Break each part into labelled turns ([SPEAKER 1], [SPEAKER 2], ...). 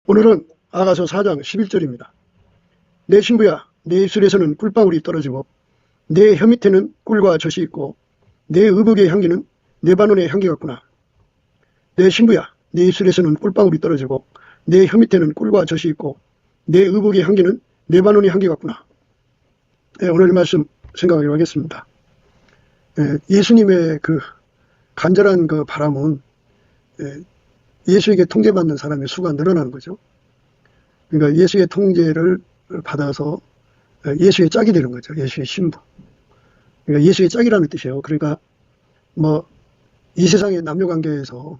[SPEAKER 1] 오늘은 아가서 4장 11절입니다. 내 신부야, 내 입술에서는 꿀방울이 떨어지고 내 혀 밑에는 꿀과 젖이 있고 내 의복의 향기는 레바논의 향기 같구나. 내 신부야, 내 입술에서는 꿀방울이 떨어지고 내 혀 밑에는 꿀과 젖이 있고 내 의복의 향기는 레바논의 향기 같구나. 오늘 이 말씀 생각하기로 하겠습니다. 예수님의 그 간절한 그 바람은 예수에게 통제받는 사람의 수가 늘어나는 거죠. 그러니까 예수의 통제를 받아서 예수의 짝이 되는 거죠. 예수의 신부. 그러니까 예수의 짝이라는 뜻이에요. 그러니까 뭐 이 세상의 남녀 관계에서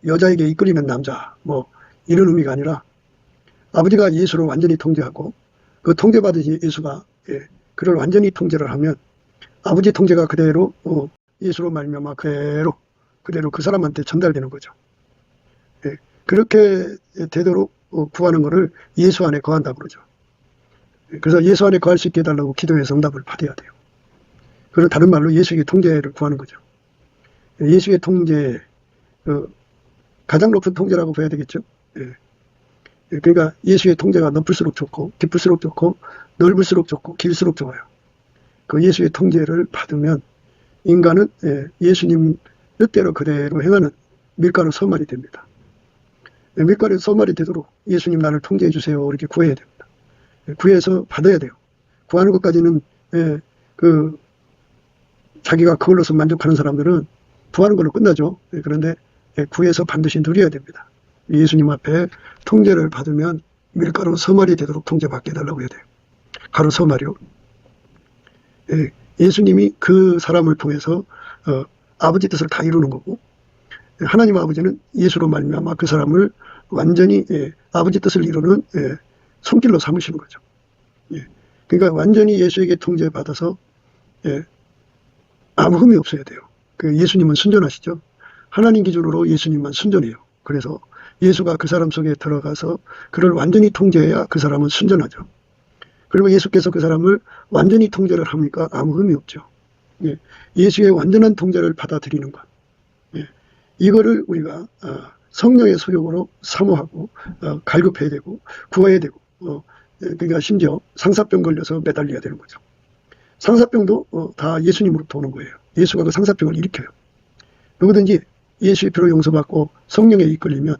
[SPEAKER 1] 여자에게 이끌리는 남자 뭐 이런 의미가 아니라 아버지가 예수를 완전히 통제하고 그 통제받은 예수가 그를 완전히 통제를 하면 아버지 통제가 그대로 예수로 말미암아 그대로 그 사람한테 전달되는 거죠. 그렇게 되도록 구하는 것을 예수 안에 거한다고 그러죠. 그래서 예수 안에 거할 수 있게 해달라고 기도해서 응답을 받아야 돼요. 그리고 다른 말로 예수의 통제를 구하는 거죠. 예수의 통제, 가장 높은 통제라고 봐야 되겠죠. 그러니까 예수의 통제가 높을수록 좋고 깊을수록 좋고 넓을수록 좋고 길수록 좋아요. 그 예수의 통제를 받으면 인간은 예수님 뜻대로 그대로 행하는 밀가루 소말이 됩니다. 밀가루 소말이 되도록 예수님 나를 통제해 주세요 이렇게 구해야 됩니다. 구해서 받아야 돼요. 구하는 것까지는 자기가 그걸로서 만족하는 사람들은 구하는 걸로 끝나죠. 그런데 구해서 반드시 누려야 됩니다. 예수님 앞에 통제를 받으면 밀가루 소말이 되도록 통제받게 해달라고 해야 돼요. 가루 소말이요. 예수님이 그 사람을 통해서 아버지 뜻을 다 이루는 거고 하나님 아버지는 예수로 말미암아 그 사람을 완전히 아버지 뜻을 이루는 손길로 삼으시는 거죠. 그러니까 완전히 예수에게 통제받아서 아무 흠이 없어야 돼요. 예수님은 순전하시죠. 하나님 기준으로 예수님만 순전해요. 그래서 예수가 그 사람 속에 들어가서 그를 완전히 통제해야 그 사람은 순전하죠. 그리고 예수께서 그 사람을 완전히 통제를 하니까 아무 흠이 없죠. 예수의 완전한 통제를 받아들이는 것. 이거를 우리가 성령의 소욕으로 사모하고 갈급해야 되고 구해야 되고 그러니까 심지어 상사병 걸려서 매달려야 되는 거죠. 상사병도 다 예수님으로부터 오는 거예요. 예수가 그 상사병을 일으켜요. 누구든지 예수의 피로 용서받고 성령에 이끌리면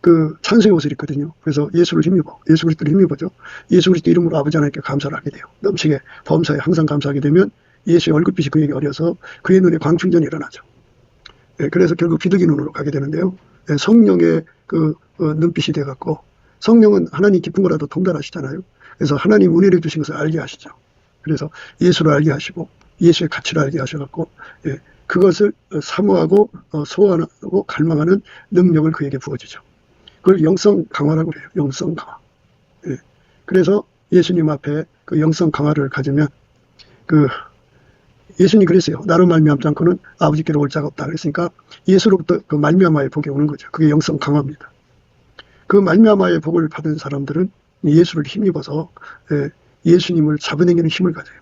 [SPEAKER 1] 그 찬송의 옷을 입거든요. 그래서 예수 그리스도를 힘입어죠. 예수 그리스도 이름으로 아버지 하나님께 감사를 하게 돼요. 넘치게 범사에 항상 감사하게 되면 예수의 얼굴빛이 그에게 어려서 그의 눈에 광충전이 일어나죠. 그래서 결국 비둘기 눈으로 가게 되는데요. 성령의 그 눈빛이 돼갖고 성령은 하나님 깊은 거라도 통달하시잖아요. 그래서 하나님 은혜를 주신 것을 알게 하시죠. 그래서 예수를 알게 하시고 예수의 가치를 알게 하셔갖고 그것을 사모하고 소원하고 갈망하는 능력을 그에게 부어주죠. 그걸 영성 강화라고 그래요. 영성 강화. 그래서 예수님 앞에 그 영성 강화를 가지면 예수님이 그랬어요. 나로 말미암지 않고는 아버지께로 올 자가 없다. 그랬으니까 예수로부터 그 말미암아의 복이 오는 거죠. 그게 영성 강화입니다. 그 말미암아의 복을 받은 사람들은 예수를 힘입어서 예수님을 잡아당기는 힘을 가져요.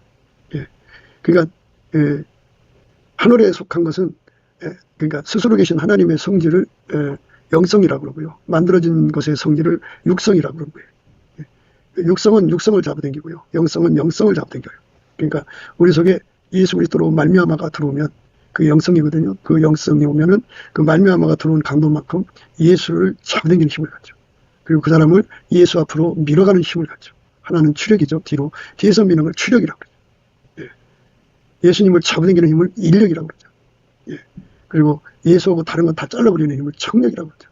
[SPEAKER 1] 그러니까 하늘에 속한 것은 그러니까 스스로 계신 하나님의 성질을 영성이라고 그러고요. 만들어진 것의 성질을 육성이라고 그런 거예요. 육성은 육성을 잡아당기고요. 영성은 영성을 잡아당겨요. 그러니까 우리 속에 예수 그리스도로 말미암아가 들어오면 그 영성이거든요. 그 영성이 오면은 그 말미암아가 들어온 강도만큼 예수를 잡아당기는 힘을 갖죠. 그리고 그 사람을 예수 앞으로 밀어가는 힘을 갖죠. 하나는 추력이죠. 뒤에서 미는 걸 추력이라고 그러죠. 예수님을 잡아당기는 힘을 인력이라고 그러죠. 그리고 예수하고 다른 건 다 잘라버리는 힘을 청력이라고 그러죠.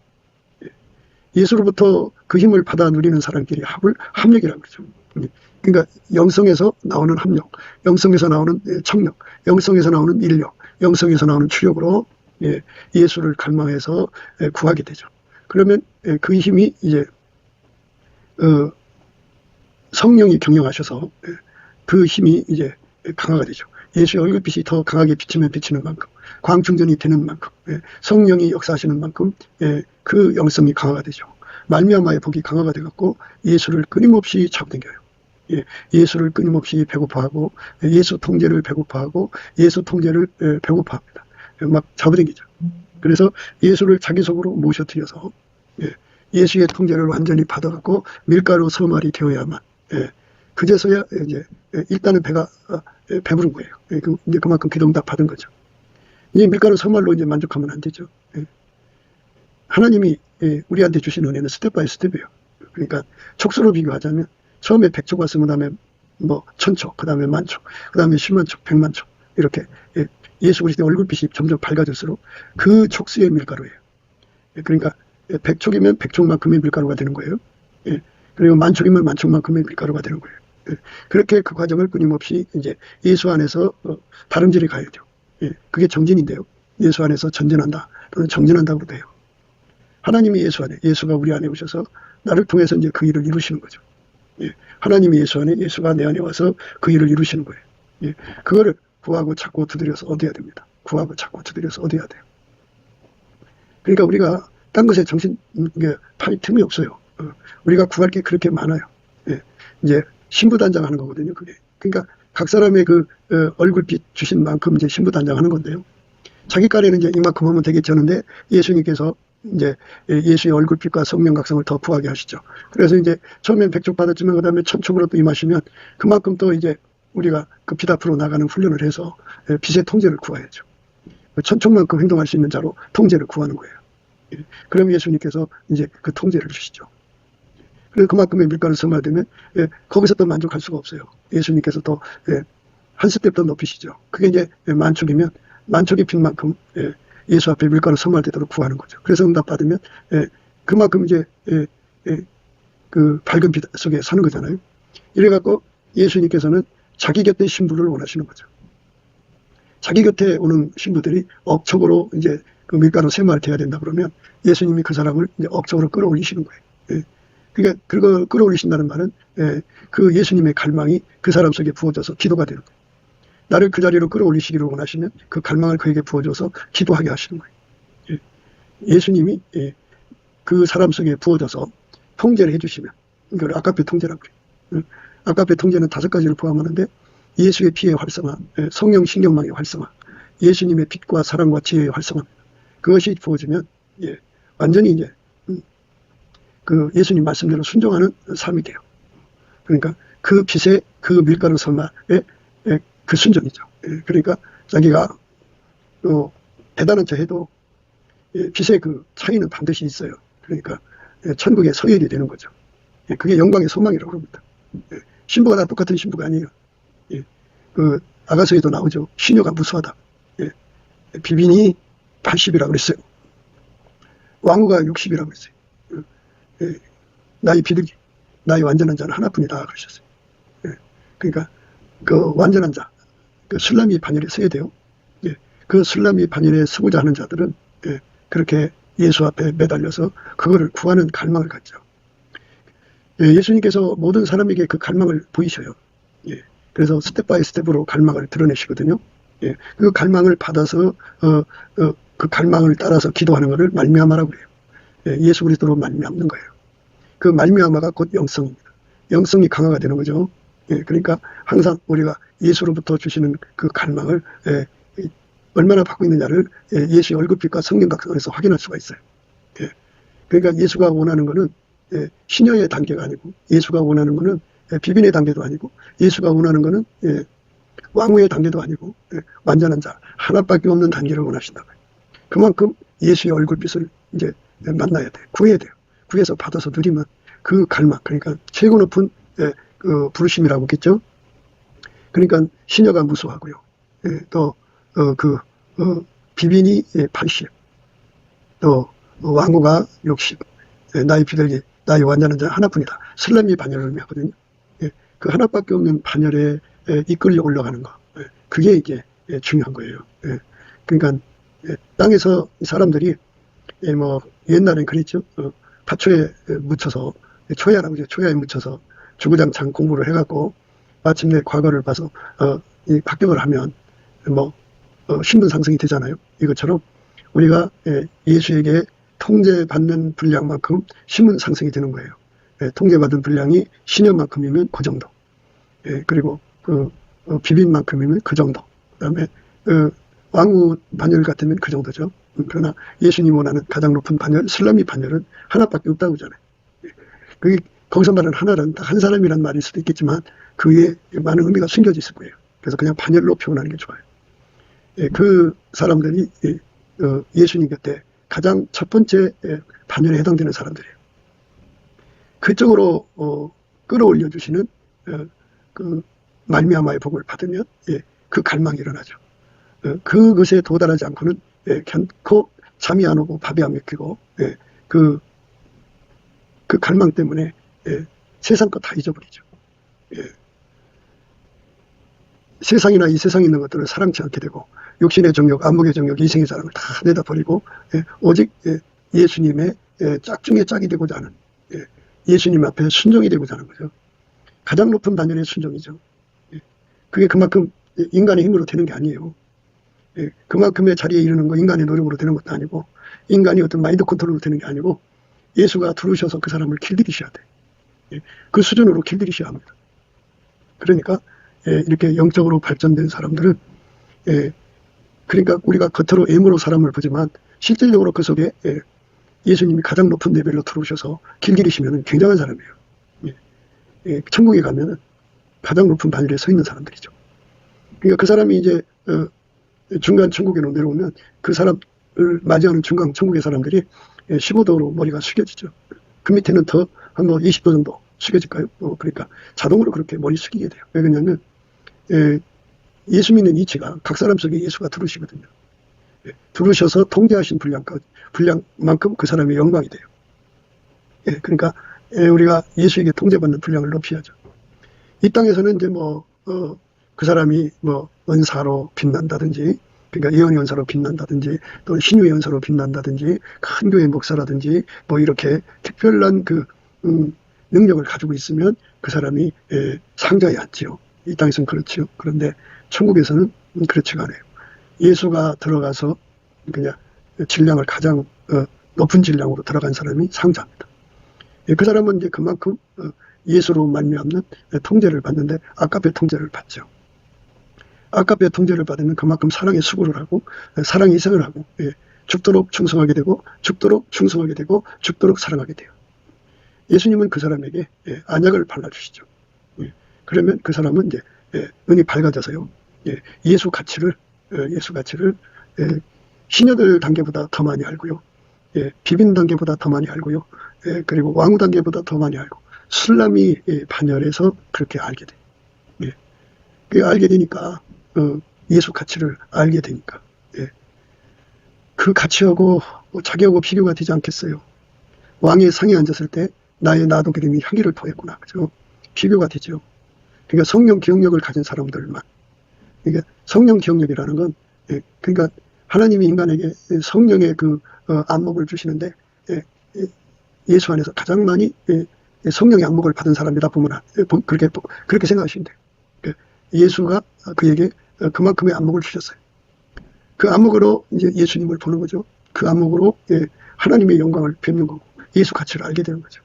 [SPEAKER 1] 예수로부터 그 힘을 받아 누리는 사람끼리 합력이라고 그러죠. 그러니까 영성에서 나오는 합력, 영성에서 나오는 청력, 영성에서 나오는 인력, 영성에서 나오는 추력으로 예수를 갈망해서 구하게 되죠. 그러면 그 힘이 이제 성령이 경영하셔서 그 힘이 이제 강화가 되죠. 예수의 얼굴빛이 더 강하게 비치면 비치는 만큼, 광충전이 되는 만큼, 성령이 역사하시는 만큼 그 영성이 강화가 되죠. 말미암아의 복이 강화가 돼갖고 예수를 끊임없이 잡아당겨요. 예수를 끊임없이 배고파하고 예수 통제를 배고파하고 예수 통제를 배고파합니다. 막 잡아당기죠. 그래서 예수를 자기 속으로 모셔들여서 예. 예수의 통제를 완전히 받아갖고 밀가루 서말이 되어야만, 예. 그제서야 이제 일단은 배가 배부른 거예요. 예. 이제 그만큼 기도응답 받은 거죠. 이 밀가루 서말로 이제 만족하면 안 되죠. 예. 하나님이 우리한테 주신 은혜는 스텝 바이 스텝이에요. 그러니까 촉수로 비교하자면 처음에 100촉 왔으면 그다음에 뭐 1000촉, 그다음에 10,000촉, 그다음에 10만 촉, 100만 촉 이렇게 예수 그리스도의 얼굴빛이 점점 밝아질수록 그 촉수의 밀가루예요. 그러니까 100촉이면 100촉만큼의 밀가루가 되는 거예요. 그리고 10,000촉이면 10,000촉만큼의 밀가루가 되는 거예요. 그렇게 그 과정을 끊임없이 이제 예수 안에서 다름질이 가야죠. 그게 정진인데요. 예수 안에서 전진한다 또는 정진한다고 돼요. 하나님이 예수 안에, 예수가 우리 안에 오셔서 나를 통해서 이제 그 일을 이루시는 거죠. 하나님이 예수 안에, 예수가 내 안에 와서 그 일을 이루시는 거예요. 그거를 구하고 찾고 두드려서 얻어야 됩니다. 구하고 찾고 두드려서 얻어야 돼요. 그러니까 우리가 딴 것에 정신 팔 틈이 없어요. 우리가 구할 게 그렇게 많아요. 이제 신부단장하는 거거든요. 그게. 그러니까 각 사람의 그 얼굴빛 주신 만큼 이제 신부단장하는 건데요. 자기 까에는 이제 이만큼 하면 되겠지 하는데 예수님께서 이제 예수의 얼굴빛과 성령각성을 더 구하게 하시죠. 그래서 이제 처음엔 100촉 받았지만 그 다음에 1000촉으로 또 임하시면 그만큼 또 이제 우리가 그 빛 앞으로 나가는 훈련을 해서 빛의 통제를 구해야죠. 1000촉만큼 행동할 수 있는 자로 통제를 구하는 거예요. 그럼 예수님께서 이제 그 통제를 주시죠. 그래서 그만큼의 밀가루 서말되면 거기서 또 만족할 수가 없어요. 예수님께서 또 한 스텝 더 높이시죠. 그게 이제 10,000촉이면 10,000촉의 빛만큼 예수 앞에 밀가루 서말되도록 구하는 거죠. 그래서 응답 받으면 그만큼 이제 그 밝은 빛 속에 사는 거잖아요. 이래갖고 예수님께서는 자기 곁에 신부를 원하시는 거죠. 자기 곁에 오는 신부들이 억척으로 이제 그 밀가루 세말 돼야 된다 그러면 예수님이 그 사람을 이제 억척으로 끌어올리시는 거예요. 그러니까 그걸 끌어올리신다는 말은 그 예수님의 갈망이 그 사람 속에 부어져서 기도가 되는 거예요. 나를 그 자리로 끌어올리시기를 원하시면 그 갈망을 그에게 부어줘서 기도하게 하시는 거예요. 예수님이 그 사람 속에 부어져서 통제를 해주시면, 이걸 아까페 통제라고 그래요. 아까페 통제는 5가지를 포함하는데 예수의 피의 활성화, 성령 신경망의 활성화, 예수님의 빛과 사랑과 지혜의 활성화, 그것이 부어지면 완전히 이제 그 예수님 말씀대로 순종하는 삶이 돼요. 그러니까 그 빛의 그 밀가루 선마의 그 순종이죠. 그러니까 자기가 대단한 자 해도 빛의 그 차이는 반드시 있어요. 그러니까 천국의 서열이 되는 거죠. 그게 영광의 소망이라고 합니다. 신부가 다 똑같은 신부가 아니에요. 그 아가서에도 나오죠. 시녀가 무수하다. 비빈이 80이라고 그랬어요. 왕후가 60이라고 그랬어요. 나의 비둘기, 나의 완전한 자는 하나뿐이다 그러셨어요. 그러니까 그 완전한 자, 그 술라미 반열에 서야 돼요. 그 술라미 반열에 서고자 하는 자들은 그렇게 예수 앞에 매달려서 그거를 구하는 갈망을 갖죠. 예수님께서 모든 사람에게 그 갈망을 보이셔요. 그래서 스텝 바이 스텝으로 갈망을 드러내시거든요. 그 갈망을 받아서 그 갈망을 따라서 기도하는 것을 말미암아라고 그래요. 예수 그리스도로 말미암는 거예요. 그 말미암아가 곧 영성입니다. 영성이 강화가 되는 거죠. 그러니까 항상 우리가 예수로부터 주시는 그 갈망을 얼마나 받고 있느냐를 예수의 얼굴빛과 성령각성에서 확인할 수가 있어요. 그러니까 예수가 원하는 것은 신녀의 단계가 아니고, 예수가 원하는 것은 비빈의 단계도 아니고, 예수가 원하는 것은 왕후의 단계도 아니고 완전한 자, 하나밖에 없는 단계를 원하신다고요. 그만큼 예수의 얼굴빛을 이제 만나야 돼요. 구해야 돼요. 구해서 받아서 누리면 그 갈망, 그러니까 최고 높은 그 부르심이라고 했겠죠. 그러니까 시녀가 무수하고요. 또 비빈이 80, 또 왕후가 60, 나의 비둘기, 나의 완전한 자 하나뿐이다. 슬람이 반열을 의미하거든요. 그 하나밖에 없는 반열에 이끌려 올라가는 거, 그게 이제 중요한 거예요. 그러니까 땅에서 사람들이 뭐 옛날엔 그랬죠. 파초에 묻혀서, 초야라고 그러죠. 초야에 묻혀서 주구장창 공부를 해갖고 마침내 과거를 봐서 이 합격을 하면 뭐 신분 상승이 되잖아요. 이것처럼 우리가 예수에게 통제받는 분량만큼 신분 상승이 되는 거예요. 통제받은 분량이 신년만큼이면 그 정도. 그리고 비빈만큼이면 그 정도. 그다음에 왕후 반열 같으면 그 정도죠. 그러나 예수님이 원하는 가장 높은 반열, 슬라미 반열은 하나밖에 없다고 하잖아요. 그게 거기서 말하는 하나는 딱 한 사람이란 말일 수도 있겠지만 그 위에 많은 의미가 숨겨져 있을 거예요. 그래서 그냥 반열로 표현하는 게 좋아요. 그 사람들이 예수님 곁에 가장 첫 번째 반열에 해당되는 사람들이에요. 그쪽으로 끌어올려 주시는 그 말미암아의 복을 받으면 그 갈망이 일어나죠. 그것에 도달하지 않고는 결코 잠이 안 오고 밥이 안 먹히고 그 갈망 때문에 세상 거 다 잊어버리죠. 세상이나 이 세상에 있는 것들을 사랑치 않게 되고 육신의 정욕, 안목의 정욕, 이생의 사랑을 다 내다 버리고 오직 예수님의 짝 중에 짝이 되고자 하는 예수님 앞에 순종이 되고자 하는 거죠. 가장 높은 반열의 순종이죠. 그게 그만큼 인간의 힘으로 되는 게 아니에요. 그만큼의 자리에 이르는 거 인간의 노력으로 되는 것도 아니고 인간이 어떤 마인드 컨트롤로 되는 게 아니고 예수가 들어오셔서 그 사람을 길들이셔야 돼. 그 수준으로 길들이셔야 합니다. 그러니까 이렇게 영적으로 발전된 사람들은 그러니까 우리가 겉으로 외모로 사람을 보지만 실질적으로 그 속에 예수님이 가장 높은 레벨로 들어오셔서 길들이시면 굉장한 사람이에요. 천국에 가면 가장 높은 반열에 서 있는 사람들이죠. 그러니까 그 사람이 이제 중간 천국으로 내려오면 그 사람을 맞이하는 중간 천국의 사람들이 15도로 머리가 숙여지죠. 그 밑에는 더 한 20도 정도 숙여질까요? 그러니까 자동으로 그렇게 머리 숙이게 돼요. 왜 그러냐면 예수 믿는 이치가 각 사람 속에 예수가 들어오시거든요. 들어오셔서 통제하신 분량만큼 그 사람의 영광이 돼요. 그러니까 우리가 예수에게 통제받는 분량을 높여야죠. 이 땅에서는 이제 그 사람이 은사로 빛난다든지, 그러니까 예언의 은사로 빛난다든지, 또 신유의 은사로 빛난다든지, 큰 교회 목사라든지, 이렇게 특별한 능력을 가지고 있으면 그 사람이 상자에 앉지요. 이 땅에서는 그렇지요. 그런데 천국에서는 그렇지가 않아요. 예수가 들어가서 그냥 질량을 가장 높은 질량으로 들어간 사람이 상자입니다. 그 사람은 이제 그만큼 예수로 말미암는 통제를 받는데 아까페 통제를 받죠. 아까페 통제를 받으면 그만큼 사랑의 수고를 하고 사랑의 희생을 하고 죽도록 충성하게 되고 죽도록 충성하게 되고 죽도록 사랑하게 돼요. 예수님은 그 사람에게 안약을 발라주시죠. 그러면 그 사람은 이제 눈이 밝아져서요. 예수 가치를 신여들 단계보다 더 많이 알고요. 비빈 단계보다 더 많이 알고요. 그리고 왕후 단계보다 더 많이 알고 술람이 반열에서 그렇게 알게 돼요. 그 알게 되니까 예수 가치를 알게 되니까 그 가치하고 자기하고 비교가 되지 않겠어요. 왕의 상에 앉았을 때 나의 나도 그림이 향기를 토했구나. 그죠? 비교가 되죠. 그러니까 성령 기억력을 가진 사람들만. 그러니까 성령 기억력이라는 건 그러니까 하나님이 인간에게 성령의 그 안목을 주시는데 예수 안에서 가장 많이 성령의 안목을 받은 사람이다 보면 그렇게 생각하시면 돼요. 예수가 그에게 그만큼의 안목을 주셨어요. 그 안목으로 이제 예수님을 보는 거죠. 그 안목으로 하나님의 영광을 뵙는 거고 예수 가치를 알게 되는 거죠.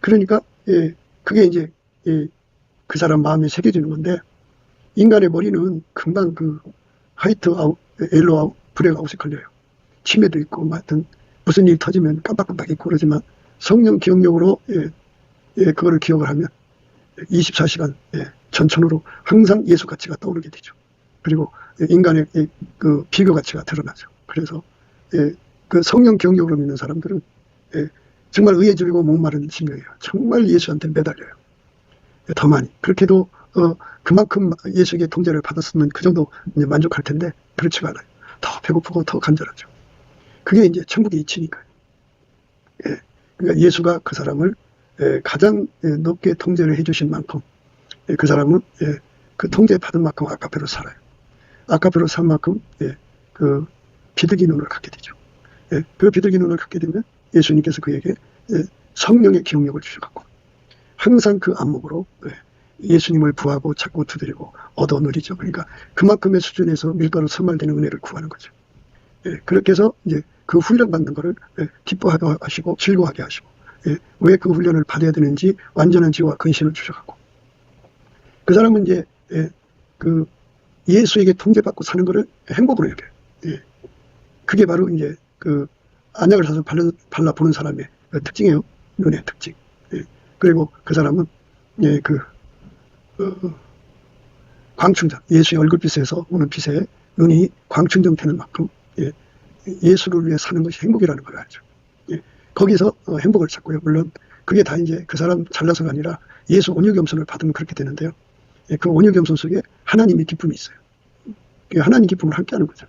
[SPEAKER 1] 그러니까 그게 이제 그 사람 마음에 새겨지는 건데 인간의 머리는 금방 그 화이트 아웃, 옐로우 아웃, 블랙 아웃에 걸려요. 치매도 있고 하여튼 무슨 일이 터지면 깜빡깜빡 있고 그러지만 성령 기억력으로 그거를 기억을 하면 24시간 전천후로 항상 예수 가치가 떠오르게 되죠. 그리고 인간의 그 비교 가치가 드러나죠. 그래서 그 성령 기억력으로 믿는 사람들은 정말 의에 줄이고 목마른 심령이에요. 정말 예수한테 매달려요. 더 많이. 그렇게도 그만큼 예수에게 통제를 받았으면 그 정도 이제 만족할 텐데 그렇지가 않아요. 더 배고프고 더 간절하죠. 그게 이제 천국의 이치니까요. 그러니까 예수가 그 사람을 가장 높게 통제를 해주신 만큼 그 사람은 그 통제 받은 만큼 아까페로 살아요. 아까페로 산 만큼 그 비둘기 눈을 갖게 되죠. 그 비둘기 눈을 갖게 되면 예수님께서 그에게 성령의 기억력을 주셔갖고 항상 그 안목으로 예수님을 구하고 찾고 두드리고 얻어 누리죠. 그러니까 그만큼의 수준에서 밀가루 선말되는 은혜를 구하는 거죠. 그렇게 해서 이제 그 훈련 받는 거를 기뻐하게 하시고 즐거워하게 하시고 왜 그 훈련을 받아야 되는지 완전한 지혜와 근신을 주셔갖고 그 사람은 이제 그 예수에게 통제받고 사는 거를 행복으로 여겨요. 그게 바로 이제 그 안약을 사서 발라보는 사람의 그 특징이에요. 눈의 특징. 예. 그리고 그 사람은 예, 그 광충전, 예수의 얼굴빛에서 오는 빛에 눈이 광충전되는 만큼 예, 예수를 위해 사는 것이 행복이라는 걸 알죠. 예. 거기서 행복을 찾고요. 물론 그게 다 이제 그 사람 잘나서가 아니라 예수 온유겸손을 받으면 그렇게 되는데요. 예, 그 온유겸손 속에 하나님의 기쁨이 있어요. 하나님 기쁨을 함께하는 거죠.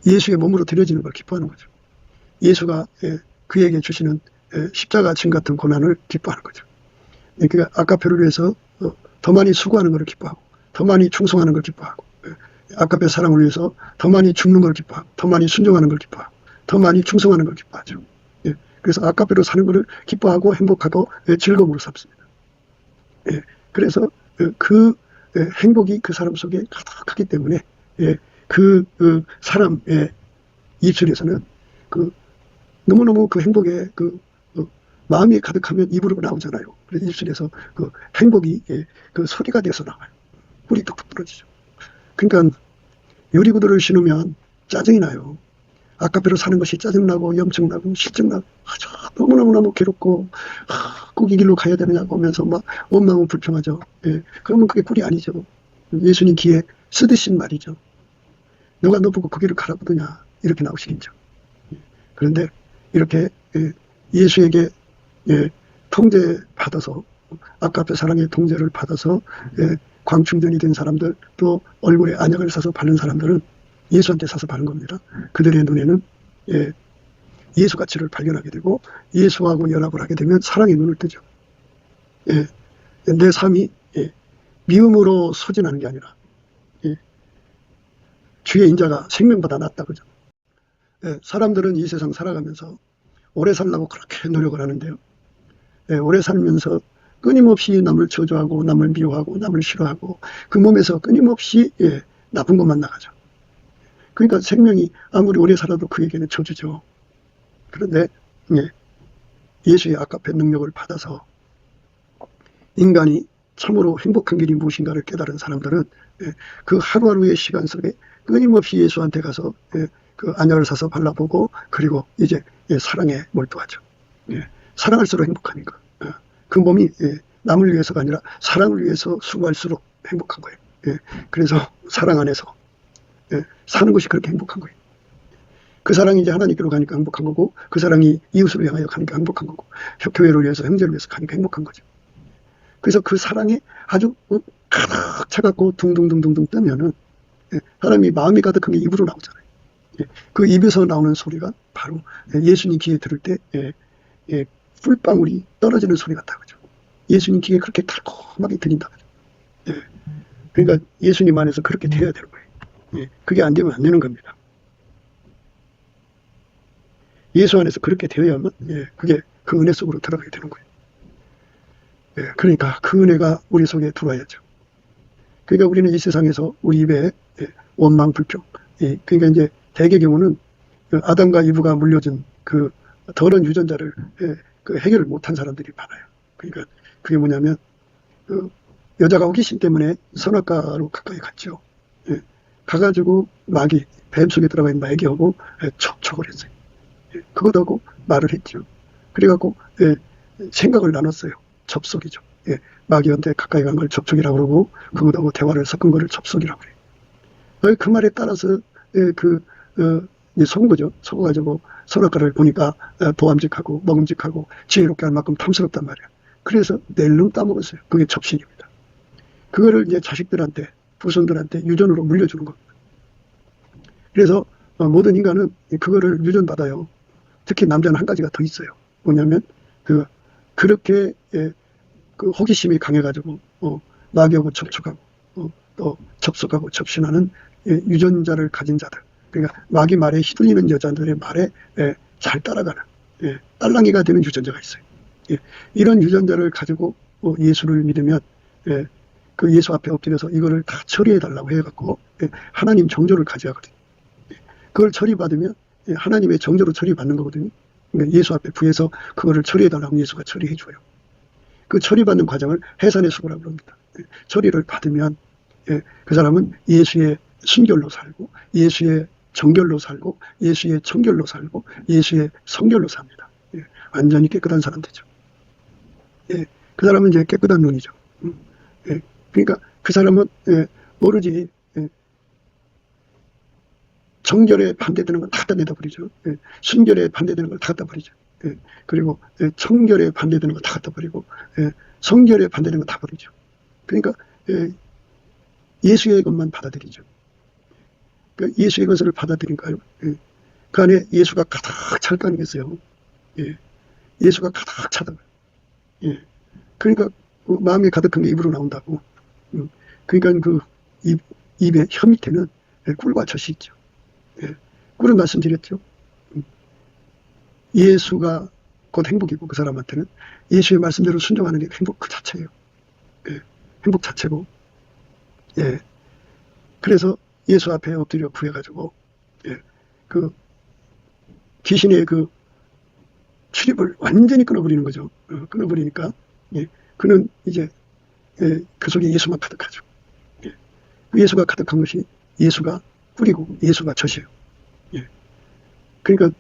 [SPEAKER 1] 예수의 몸으로 드려지는 걸 기뻐하는 거죠. 예수가 그에게 주시는 십자가 진 같은 고난을 기뻐하는 거죠. 그러니까 아까페를 위해서 더 많이 수고하는 것을 기뻐하고, 더 많이 충성하는 걸 기뻐하고, 아까페 사랑을 위해서 더 많이 죽는 걸 기뻐하고, 더 많이 순종하는 걸 기뻐하고, 더 많이 충성하는 걸 기뻐하죠. 그래서 아까페로 사는 것을 기뻐하고 행복하고 즐거움으로 삼습니다. 그래서 그 행복이 그 사람 속에 가득하기 때문에 그 사람의 입술에서는 너무너무 그 행복에 마음이 가득하면 입으로 나오잖아요. 그래서 입술에서 그 행복이 그 소리가 돼서 나와요. 꿀이 뚝뚝 떨어지죠. 그러니까 요리구두를 신으면 짜증이 나요. 아까페로 사는 것이 짜증나고 염증나고 실증나고 아주 너무너무 괴롭고 꼭 이 길로 가야 되느냐고 하면서 막 온 마음은 불평하죠. 그러면 그게 꿀이 아니죠. 예수님 귀에 쓰듯인 말이죠. 누가 너 보고 그 길을 가라고 드냐 이렇게 나오시겠죠. 그런데 이렇게 예수에게 통제받아서 아까페 사랑의 통제를 받아서 광충전이 된 사람들, 또 얼굴에 안약을 사서 바른 사람들은 예수한테 사서 바른 겁니다. 그들의 눈에는 예수 가치를 발견하게 되고 예수하고 연합을 하게 되면 사랑의 눈을 뜨죠. 내 삶이 미움으로 소진하는 게 아니라 주의 인자가 생명보다 낫다 그죠. 사람들은 이 세상 살아가면서 오래 살려고 그렇게 노력을 하는데요. 오래 살면서 끊임없이 남을 저주하고 남을 미워하고 남을 싫어하고 그 몸에서 끊임없이 나쁜 것만 나가죠. 그러니까 생명이 아무리 오래 살아도 그에게는 저주죠. 그런데 예수의 아까페 능력을 받아서 인간이 참으로 행복한 길이 무엇인가를 깨달은 사람들은 그 하루하루의 시간 속에 끊임없이 예수한테 가서 그 안약을 사서 발라보고 그리고 이제 사랑에 몰두하죠. 사랑할수록 행복하니까. 그 몸이 남을 위해서가 아니라 사랑을 위해서 수고할수록 행복한 거예요. 그래서 사랑 안에서 사는 것이 그렇게 행복한 거예요. 그 사랑이 이제 하나님께로 가니까 행복한 거고 그 사랑이 이웃을 향하여 가니까 행복한 거고 교회를 위해서 형제를 위해서 가니까 행복한 거죠. 그래서 그 사랑이 아주 가득 차갖고 둥둥둥둥둥 뜨면은 사람이 마음이 가득한 게 입으로 나오잖아요. 그 입에서 나오는 소리가 바로 예수님 귀에 들을 때 꿀방울이 떨어지는 소리 같다 그죠. 예수님 귀에 그렇게 달콤하게 들린다 그죠. 그러니까 예수님 안에서 그렇게 되어야 되는 거예요. 그게 안 되면 안 되는 겁니다. 예수 안에서 그렇게 되어야만 그게 그 은혜 속으로 들어가게 되는 거예요. 그러니까 그 은혜가 우리 속에 들어와야죠. 그러니까 우리는 이 세상에서 우리 입에 원망, 불평, 그러니까 이제 대개 경우는 아담과 이브가 물려준 그 더러운 유전자를 그 해결을 못한 사람들이 많아요. 그러니까 그게 뭐냐면 그 여자가 호기심 때문에 선악과로 가까이 갔죠. 가가지고 마귀 뱀 속에 들어가 있는 마귀하고 촉촉을 했어요. 그것도 하고 말을 했죠. 그래갖고 생각을 나눴어요. 접속이죠. 마귀한테 가까이 간 걸 접촉이라고 그러고 그것하고 대화를 섞은 거를 접속이라고 그래요. 그 말에 따라서 속은 거죠. 속아가지고 선악과를 보니까 보암직하고 먹음직하고 지혜롭게 할 만큼 탐스럽단 말이야. 그래서 낼름 따먹었어요. 그게 접신입니다. 그거를 이제 자식들한테 후손들한테 유전으로 물려주는 겁니다. 그래서 모든 인간은 그거를 유전받아요. 특히 남자는 한 가지가 더 있어요. 뭐냐면 그렇게 그 호기심이 강해가지고 마귀하고 접촉하고 또 접속하고 접신하는 유전자를 가진 자들. 그러니까 마귀 말에 휘둘리는 여자들의 말에 잘 따라가는 딸랑이가 되는 유전자가 있어요. 이런 유전자를 가지고 예수를 믿으면 그 예수 앞에 엎드려서 이거를 다 처리해달라고 해갖고 하나님 정조를 가져가거든요. 그걸 처리받으면 하나님의 정조로 처리받는 거거든요. 그러니까 예수 앞에 부해서 그거를 처리해달라고 예수가 처리해줘요. 그 처리받는 과정을 해산의 수고라고 합니다. 처리를 받으면 그 사람은 예수의 순결로 살고 예수의 정결로 살고 예수의 청결로 살고 예수의 성결로 삽니다. 예, 완전히 깨끗한 사람 되죠. 예, 그 사람은 이제 깨끗한 눈이죠. 예, 그러니까 그 사람은 모르지. 정결에 반대되는 걸 다 갖다 내다 버리죠. 순결에 반대되는 걸 다 갖다 버리죠. 그리고 청결에 반대되는 걸 다 갖다 버리고 성결에 반대되는 걸 다 버리죠. 그러니까 예수의 것만 받아들이죠. 그러니까 예수의 것을 받아들인가요? 그 안에 예수가 가득 찰 거 아니겠어요? 예수가 가득 차다고요. 그러니까 마음에 가득한 게 입으로 나온다고. 그러니까 그 입의 혀 밑에는 꿀과 젖이 있죠. 꿀은 말씀드렸죠. 예수가 곧 행복이고 그 사람한테는 예수의 말씀대로 순종하는 게 행복 그 자체예요. 행복 자체고. 그래서 예수 앞에 엎드려 구해가지고 그 귀신의 그 출입을 완전히 끊어버리는 거죠. 끊어버리니까 그는 이제 그 속에 예수만 가득하죠. 예수가 가득한 것이 예수가 꿀이고 예수가 젖이에요. 그러니까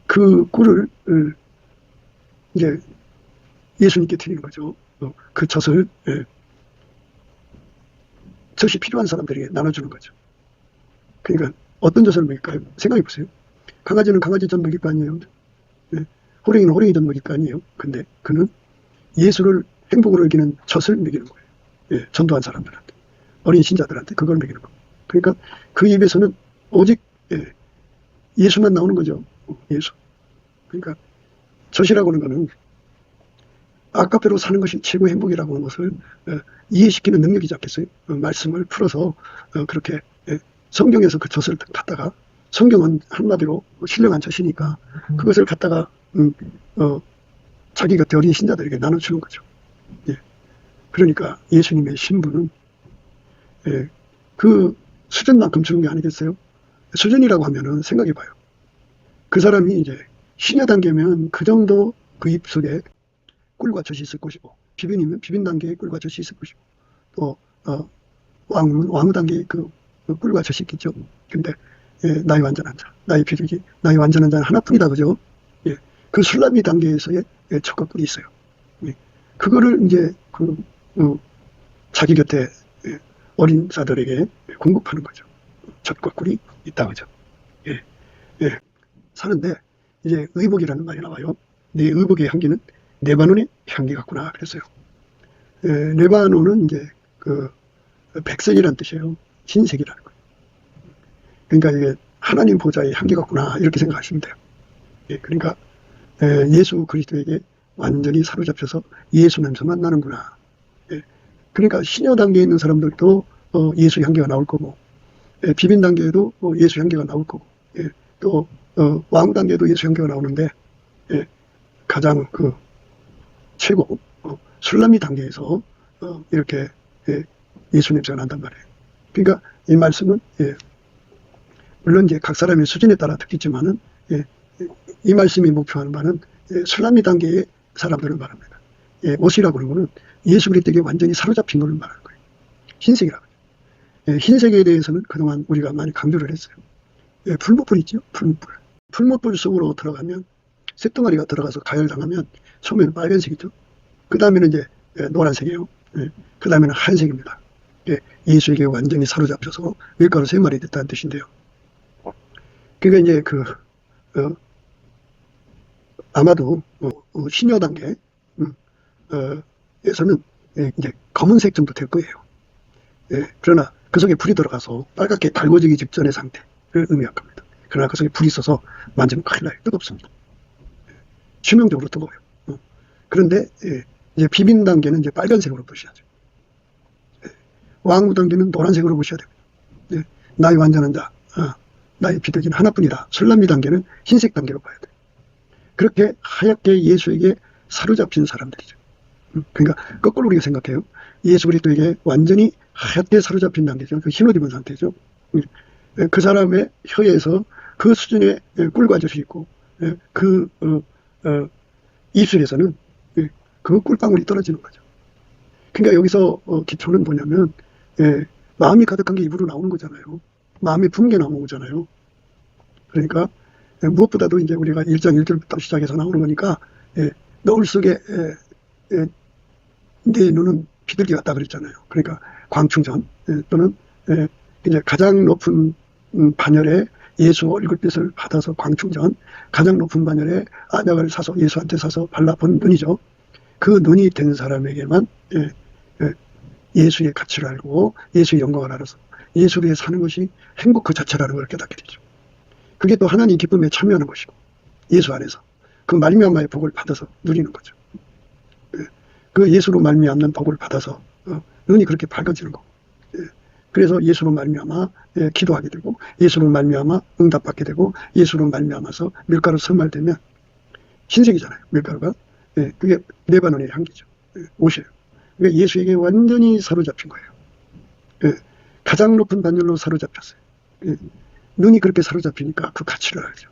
[SPEAKER 1] 그 꿀을 이제 예수님께 드리는 거죠. 그 젖을 젖이 필요한 사람들에게 나눠주는 거죠. 그러니까 어떤 젖을 먹일까요? 생각해 보세요. 강아지는 강아지 젖 먹일 거 아니에요. 호랭이는 호랭이 젖 먹일 거 아니에요. 근데 그는 예수를 행복으로 여기는 젖을 먹이는 거예요. 전도한 사람들한테, 어린 신자들한테 그걸 먹이는 거예요. 그러니까 그 입에서는 오직 예수만 나오는 거죠. 예수. 그러니까 젖이라고 하는 거는 아까대로 사는 것이 최고 행복이라고 하는 것을 이해시키는 능력이지 않겠어요? 말씀을 풀어서 그렇게 성경에서 그 젖을 갖다가, 성경은 한마디로 신령한 젖이니까 그것을 갖다가 자기 곁에 어린 신자들에게 나눠주는 거죠. 그러니까 예수님의 신분은 그 수준만큼 주는 게 아니겠어요? 수준이라고 하면은 생각해 봐요. 그 사람이 이제 신여 단계면 그 정도 그 입 속에 꿀과 젖이 있을 것이고, 비빈이면 비빈 단계에 꿀과 젖이 있을 것이고, 또 왕은 왕 단계에 그 꿀과 젖이 있겠죠. 근데 나의 완전한 자, 나의 비둘기, 나의 완전한 자는 하나뿐이다, 그죠? 그 술라미 단계에서의 젖과 꿀이 있어요. 그거를 이제 자기 곁에 어린 자들에게 공급하는 거죠. 젖과 꿀이 있다, 그죠? 사는데 이제 의복이라는 말이 나와요. 내 의복의 향기는 레바논의 향기 같구나 그랬어요. 레바논은 이제 그 백색이라는 뜻이에요. 흰색이라는 거예요. 그러니까 이게 하나님 보좌의 향기 같구나 이렇게 생각하시면 돼요. 그러니까 예수 그리스도에게 완전히 사로잡혀서 예수 냄새만 나는구나. 그러니까 신여 단계에 있는 사람들도 예수 향기가 나올 거고, 비빈 단계에도 예수 향기가 나올 거고, 또 왕 단계에도 예수 향기가 나오는데, 가장 그 최고 술라미 단계에서 이렇게 예수 냄새가 난단 말이에요. 그러니까 이 말씀은 물론 이제 각 사람의 수준에 따라 듣겠지만은 이 말씀이 목표하는 바는 술라미 단계의 사람들을 말합니다. 옷이라고 하는 것은 예수 그리스도에게 완전히 사로잡힌 것을 말하는 거예요. 흰색이라고. 흰색에 대해서는 그동안 우리가 많이 강조를 했어요. 풀무불 있죠? 풀무불. 풀무불 속으로 들어가면 쇳덩어리가 들어가서 가열당하면 처음에는 빨간색이죠. 그 다음에는 이제 노란색이에요. 그 다음에는 하얀색입니다. 예수에게 완전히 사로잡혀서 밀가루 3마리 됐다는 뜻인데요. 그러니까 이제 아마도 신여 단계 에서는 이제 검은색 정도 될 거예요. 그러나 그 속에 불이 들어가서 빨갛게 달궈지기 직전의 상태를 의미할 겁니다. 그러나 그 속에 불이 있어서 만지면 큰일 나요. 뜨겁습니다. 치명적으로 뜨거워요. 그런데 이제 비빈 단계는 이제 빨간색으로 보셔야죠. 왕후 단계는 노란색으로 보셔야 됩니다. 나의 완전한 자, 나의 비둘기는 하나뿐이다. 술라미 단계는 흰색 단계로 봐야 돼요. 그렇게 하얗게 예수에게 사로잡힌 사람들이죠. 그러니까 거꾸로 우리가 생각해요. 예수 그리스도에게 완전히 하얗게 사로잡힌 단계죠. 그 흰옷 입은 상태죠. 그 사람의 혀에서 그 수준의 꿀과 젖이 있고, 그 입술에서는 그 꿀방울이 떨어지는 거죠. 그러니까 여기서 기초는 뭐냐면 마음이 가득한 게 입으로 나오는 거잖아요. 마음이 푸는 게 나오는 거잖아요. 그러니까 무엇보다도 이제 우리가 1장 1절부터 시작해서 나오는 거니까 너울 속에 내 눈은 비둘기 같다 그랬잖아요. 그러니까 광충전 또는 이제 가장 높은 반열에 예수 얼굴빛을 받아서 광충전, 가장 높은 반열에 안약을 사서 예수한테 사서 발라본 눈이죠. 그 눈이 된 사람에게만 예수의 가치를 알고 예수의 영광을 알아서 예수를 위해 사는 것이 행복 그 자체라는 걸 깨닫게 되죠. 그게 또 하나님 기쁨에 참여하는 것이고 예수 안에서 그 말미암아의 복을 받아서 누리는 거죠. 그 예수로 말미암는 복을 받아서 눈이 그렇게 밝아지는 거고, 그래서 예수로 말미암아 기도하게 되고 예수로 말미암아 응답받게 되고 예수로 말미암아서 밀가루 선말되면 흰색이잖아요. 밀가루가. 그게 레바논의 향기죠. 옷이에요. 그러니까 예수에게 완전히 사로잡힌 거예요. 가장 높은 반열로 사로잡혔어요. 눈이 그렇게 사로잡히니까 그 가치를 알죠.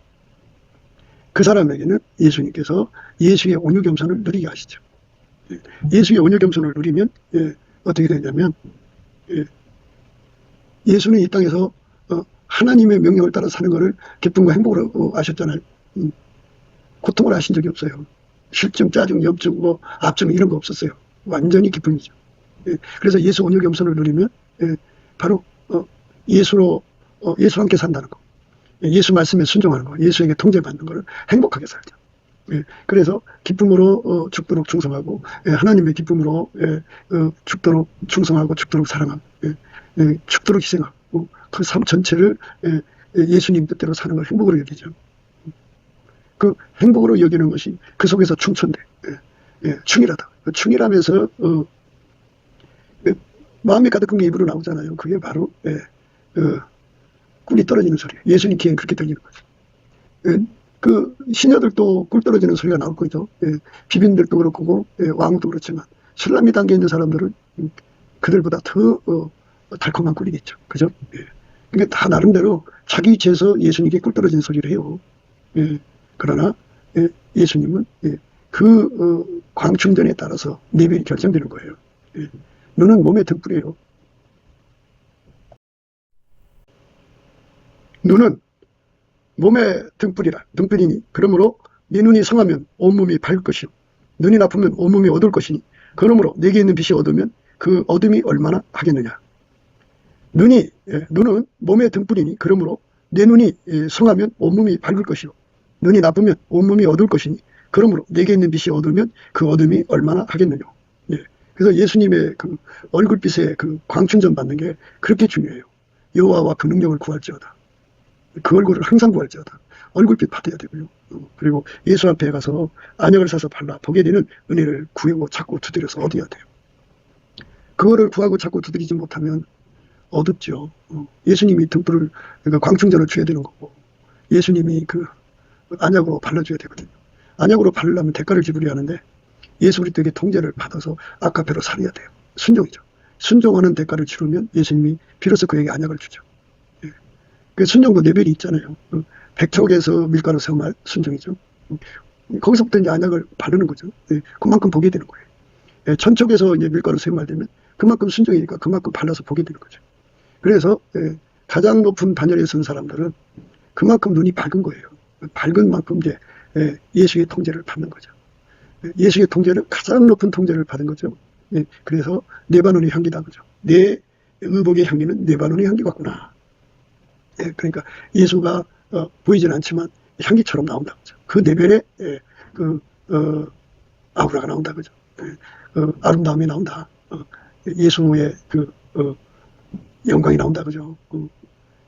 [SPEAKER 1] 그 사람에게는 예수님께서 예수의 온유겸손을 누리게 하시죠. 예수의 온유겸손을 누리면 어떻게 되냐면 예수는 이 땅에서 하나님의 명령을 따라 사는 것을 기쁨과 행복으로 아셨잖아요. 고통을 아신 적이 없어요. 실증, 짜증, 염증, 압증 이런 거 없었어요. 완전히 기쁨이죠. 그래서 예수 온유겸손을 누리면 바로 예수와 함께 산다는 거, 예수 말씀에 순종하는 거, 예수에게 통제받는 것을 행복하게 살죠. 그래서 기쁨으로 죽도록 충성하고 하나님의 기쁨으로 죽도록 충성하고 죽도록 사랑하고 죽도록 희생하고 그 삶 전체를 예수님 뜻대로 사는 걸 행복으로 여기죠. 그 행복으로 여기는 것이 그 속에서 충천돼. 충일하다. 충일하면서 마음이 가득한 게 입으로 나오잖아요. 그게 바로 꿀이 떨어지는 소리예요. 예수님 귀엔 그렇게 들리는 거죠. 그 시녀들도 꿀 떨어지는 소리가 나올 거죠. 비빈들도 그렇고 왕도 그렇지만 신랑이 담겨 있는 사람들은 그들보다 더 달콤한 꿀이겠죠. 그죠? 그러니까 다 나름대로 자기 죄에서 예수님께 꿀 떨어지는 소리를 해요. 그러나 예수님은 그 광충전에 따라서 내면이 결정되는 거예요. 눈은 몸의 등불이에요. 눈은 몸의 등불이라. 등불이니 그러므로 네 눈이 성하면 온몸이 밝을 것이요 눈이 나쁘면 온몸이 어두울 것이니 그러므로 내게 있는 빛이 어두우면 그 어둠이 얼마나 하겠느냐. 눈은 몸의 등불이니 그러므로 내 눈이 성하면 온몸이 밝을 것이요 눈이 나쁘면 온몸이 어두울 것이니 그러므로 내게 있는 빛이 어두우면 그 어둠이 얼마나 하겠느냐. 그래서 예수님의 그 얼굴빛에 그 광충전 받는 게 그렇게 중요해요. 여호와와 그 능력을 구할지어다. 그 얼굴을 항상 구할지어다. 얼굴빛 받아야 되고요. 그리고 예수 앞에 가서 안약을 사서 발라 보게 되는 은혜를 구하고 찾고 두드려서 얻어야 돼요. 그거를 구하고 찾고 두드리지 못하면 어둡죠. 예수님이 등불을, 그러니까 광충전을 줘야 되는 거고, 예수님이 그 안약으로 발라줘야 되거든요. 안약으로 바르려면 대가를 지불해야 하는데, 예수 그리스도에게 통제를 받아서 아까페로 살아야 돼요. 순종이죠. 순종하는 대가를 치르면 예수님이 비로소 그에게 안약을 주죠. 그 순종도 레벨이 있잖아요. 백척에서 밀가루 세우말 순종이죠. 거기서부터 이제 안약을 바르는 거죠. 그만큼 보게 되는 거예요. 천척에서 이제 밀가루 세우말 되면 그만큼 순종이니까 그만큼 발라서 보게 되는 거죠. 그래서 가장 높은 반열에 선 사람들은 그만큼 눈이 밝은 거예요. 밝은 만큼 이제 예수의 통제를 받는 거죠. 예수의 통제를 가장 높은 통제를 받은 거죠. 그래서 레바논의 향기다 그죠. 내 의복의 향기는 레바논의 향기 같구나. 그러니까 예수가 보이지는 않지만 향기처럼 나온다 그죠. 그 내면에 그 아우라가 나온다 그죠. 아름다움이 나온다. 예수의 그 영광이 나온다 그죠.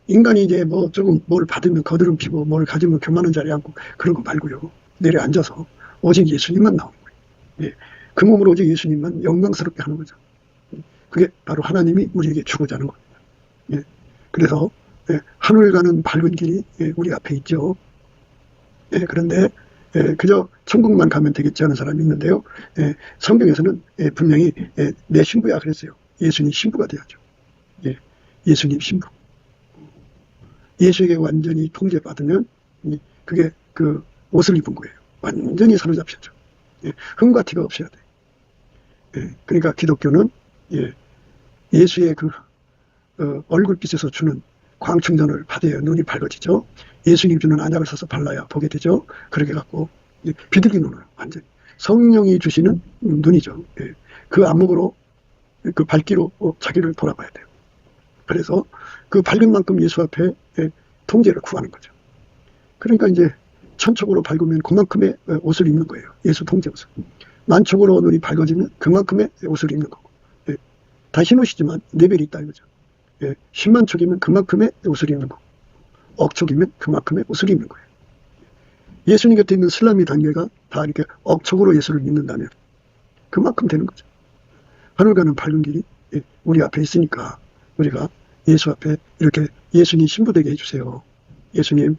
[SPEAKER 1] 인간이 이제 뭐 조금 뭘 받으면 거드름 피고 뭘 가지면 교만한 자리에 앉고 그런 거 말고요. 내려 앉아서 오직 예수님만 나오는 거예요. 그 몸으로 오직 예수님만 영광스럽게 하는 거죠. 그게 바로 하나님이 우리에게 주고자 하는 겁니다. 그래서 하늘 가는 밝은 길이 우리 앞에 있죠. 그런데 그저 천국만 가면 되겠지 하는 사람이 있는데요. 성경에서는 분명히 내 신부야 그랬어요. 예수님 신부가 되어야죠. 예수님 신부. 예수에게 완전히 통제받으면 그게 그 옷을 입은 거예요. 완전히 사로잡혔죠. 흠과 티가 없어야 돼. 그러니까 기독교는 예수의 그 얼굴빛에서 주는 광충전을 받아야 눈이 밝아지죠. 예수님 주는 안약을 사서 발라야 보게 되죠. 그렇게 갖고 비둘기 눈을 완전히 성령이 주시는 눈이죠. 예. 그 안목으로 그 밝기로 자기를 돌아봐야 돼요. 그래서 그 밝은 만큼 예수 앞에 통제를 구하는 거죠. 그러니까 이제 천촉으로 밝으면 그만큼의 옷을 입는 거예요. 예수 통제 옷을. 만촉으로 눈이 밝아지면 그만큼의 옷을 입는 거고. 예. 다 흰옷이지만 레벨이 있다 이거죠. 예. 10만 촉이면 그만큼의 옷을 입는 거고. 억촉이면 그만큼의 옷을 입는 거예요. 예수님 곁에 있는 슬라미 단계가 다 이렇게 억촉으로 예수를 믿는다면 그만큼 되는 거죠. 하늘 가는 밝은 길이 우리 앞에 있으니까 우리가 예수 앞에 이렇게 예수님 신부되게 해주세요. 예수님